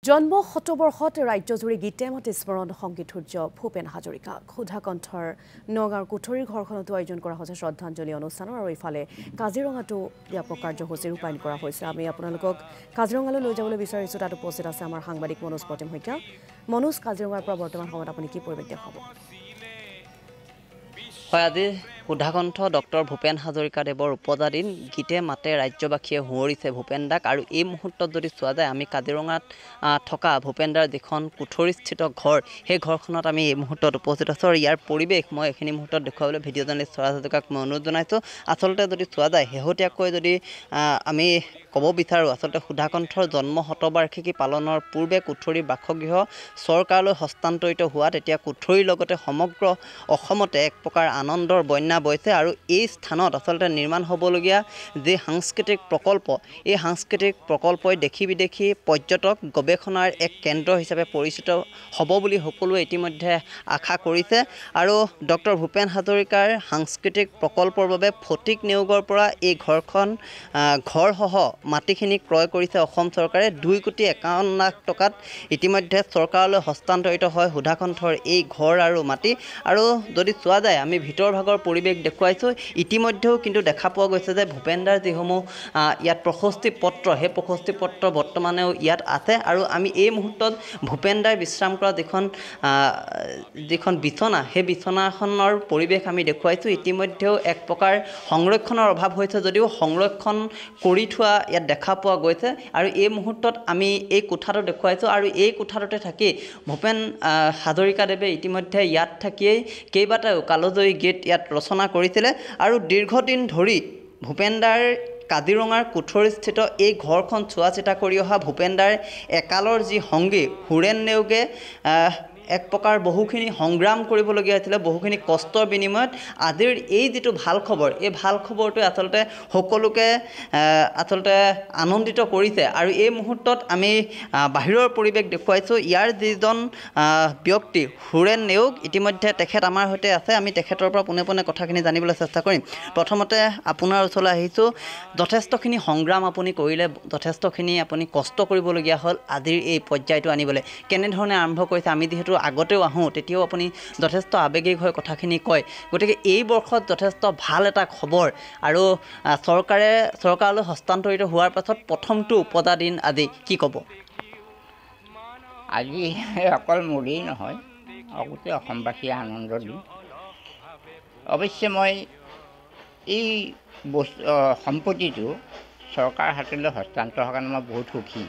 জন্ম শতবৰ্ষত ৰাজ্যজুৰি গীতে মাতে স্মৰণ সংগীতসূৰ্য ভূপেন হাজৰিকা ক্ষুধা কণ্ঠৰ নগাঁৱৰ কুঠৰীৰ ঘৰখনতো আয়োজন কৰা হৈছে শ্ৰদ্ধাঞ্জলি অনুষ্ঠানৰ আৰু ইফালে কাজিৰঙাতো ব্যাপক কাৰ্যসূচী ৰূপায়ণ কৰা হৈছে আমি আপোনালোকক কাজিৰঙালৈ লৈ যাবলৈ বিচাৰিছোঁ তাত উপস্থিত আছে আমাৰ সাংবাদিক মনোজ প্ৰতিম শইকীয়া মনোজ কাজিৰঙাৰ পৰা বৰ্তমান সময়ত আপুনি কি পৰিৱেশ দেখাব হয় আজি ক্ষুধাকণ্ঠ ডক্টৰ ভূপেন হাজৰিকাদেৱৰ উপজা দিন গীতে মাতে ৰাজ্যবাসীয়ে শুৱৰিছে ভূপেন দাক আৰু এই মুহূৰ্তত যদি চোৱা যায় আমি কাজিৰঙাত থকা ভূপেন দাৰ যিখন কুঠৰীস্থিত ঘৰ সেই ঘৰখনত আমি এই মুহূৰ্তত উপস্থিত আছোঁ আৰু ইয়াৰ পৰিৱেশ মই এইখিনি মুহূৰ্তত দেখুৱাবলৈ ভিডিঅ' জাৰ্নেলিষ্ট স্বৰাজ হাজৰিকাক মই অনুৰোধ জনাইছোঁ আচলতে যদি চোৱা যায় শেহতীয়াকৈ যদি আমি ক'ব বিচাৰোঁ আচলতে ক্ষুধাকণ্ঠৰ জন্ম শতবাৰ্ষিকী পালনৰ পূৰ্বে কুঠৰীৰ বাসগৃহ চৰকাৰলৈ হস্তান্তৰিত হোৱা তেতিয়া কুঠৰীৰ লগতে সমগ্ৰ অসমতে এক প্ৰকাৰ আনন্দৰ বন্যা বৈছে আৰু এই স্থানত আচলতে নিৰ্মাণ হ'বলগীয়া যি সাংস্কৃতিক প্ৰকল্প এই সাংস্কৃতিক প্ৰকল্পই দেশী বিদেশী পৰ্যটক গৱেষণাৰ এক কেন্দ্ৰ হিচাপে পৰিচিত হ'ব বুলি সকলোৱে ইতিমধ্যে আশা কৰিছে আৰু ডক্টৰ ভূপেন হাজৰিকাৰ সাংস্কৃতিক প্ৰকল্পৰ বাবে ফটিক নেওগৰ পৰা এই ঘৰসহ মাটিখিনি ক্ৰয় কৰিছে অসম চৰকাৰে 2,51 লাখ টকাত ইতিমধ্যে চৰকাৰলৈ হস্তান্তৰিত হয় ক্ষুধাকণ্ঠৰ এই ঘৰ আৰু মাটি আৰু যদি চোৱা যায় আমি ভিতৰ ভাগৰ পৰিৱেশ দেখুৱাইছোঁ ইতিমধ্যেও কিন্তু দেখা পোৱা গৈছে যে ভূপেন দাৰ যিসমূহ ইয়াত প্ৰশস্তি পত্ৰ সেই প্ৰশস্তি পত্ৰ বৰ্তমানেও ইয়াত আছে আৰু আমি এই মুহূৰ্তত ভূপেন দাই বিশ্ৰাম কৰা যিখন বিচনা সেই বিচনাখনৰ পৰিৱেশ আমি দেখুৱাইছোঁ ইতিমধ্যেও এক প্ৰকাৰ সংৰক্ষণৰ অভাৱ হৈছে যদিও সংৰক্ষণ কৰি থোৱা ইয়াত দেখা পোৱা গৈছে আৰু এই মুহূৰ্তত আমি এই কোঠাটো দেখুৱাইছোঁ আৰু এই কোঠাটোতে থাকি ভূপেন হাজৰিকাদেৱে ইতিমধ্যে ইয়াত থাকিয়েই কেইবাটাও কালজয়ী গীত ইয়াত ৰচনা কৰিছিলে আৰু দীৰ্ঘদিন ধৰি ভূপেন দাৰ কাজিৰঙাৰ কুঠৰীস্থিত এই ঘৰখন চোৱা চিতা কৰি অহা ভূপেন দাৰ একালৰ যি সংগী সুৰেণ নেওগে এক প্ৰকাৰ বহুখিনি সংগ্ৰাম কৰিবলগীয়া হৈছিলে বহুখিনি কষ্টৰ বিনিময়ত আজিৰ এই যিটো ভাল খবৰ এই ভাল খবৰটোৱে আচলতে সকলোকে আচলতে আনন্দিত কৰিছে আৰু এই মুহূৰ্তত আমি বাহিৰৰ পৰিৱেশ দেখুৱাইছোঁ ইয়াৰ যিজন ব্যক্তি সুৰেণ নেওগ ইতিমধ্যে তেখেত আমাৰ সৈতে আছে আমি তেখেতৰ পৰা পোনে পোনে কথাখিনি জানিবলৈ চেষ্টা কৰিম প্ৰথমতে আপোনাৰ ওচৰলৈ আহিছোঁ যথেষ্টখিনি সংগ্ৰাম আপুনি কৰিলে যথেষ্টখিনি আপুনি কষ্ট কৰিবলগীয়া হ'ল আজিৰ এই পৰ্যায়টো আনিবলৈ কেনেধৰণে আৰম্ভ কৰিছে আমি যিহেতু আগতেও আহোঁ তেতিয়াও আপুনি যথেষ্ট আৱেগিক হৈ কথাখিনি কয় গতিকে এই বৰ্ষত যথেষ্ট ভাল এটা খবৰ আৰু চৰকাৰলৈ হস্তান্তৰিত হোৱাৰ পাছত প্ৰথমটো উপজা দিন আজি কি ক'ব আজি অকল মোৰেই নহয় গোটেই অসমবাসীয়ে আনন্দ দিন অৱশ্যে মই এই সম্পত্তিটো চৰকাৰ হাতলৈ হস্তান্তৰ হোৱাৰ কাৰণে মই বহুত সুখী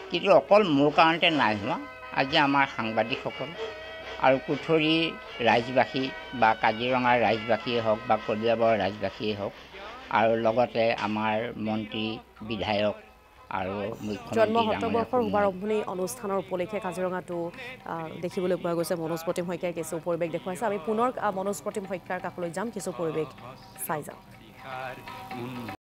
কিন্তু অকল মোৰ কাৰণতে নাই হোৱা আজি আমাৰ সাংবাদিকসকল আৰু কুঠৰীৰ ৰাইজবাসী বা কাজিৰঙাৰ ৰাইজবাসীয়ে হওক বা কলিয়াবৰৰ ৰাইজবাসীয়ে হওক আৰু লগতে আমাৰ মন্ত্ৰী বিধায়ক আৰু জন্ম শতবৰ্ষৰ শুভাৰম্ভণি অনুষ্ঠানৰ উপলক্ষে কাজিৰঙাতো দেখিবলৈ পোৱা গৈছে মনোজ প্ৰতিম শইকীয়াই কিছু পৰিৱেশ দেখুৱাইছে আমি পুনৰ মনোজ প্ৰতিম শইকীয়াৰ কাষলৈ যাম কিছু পৰিৱেশ চাই যাম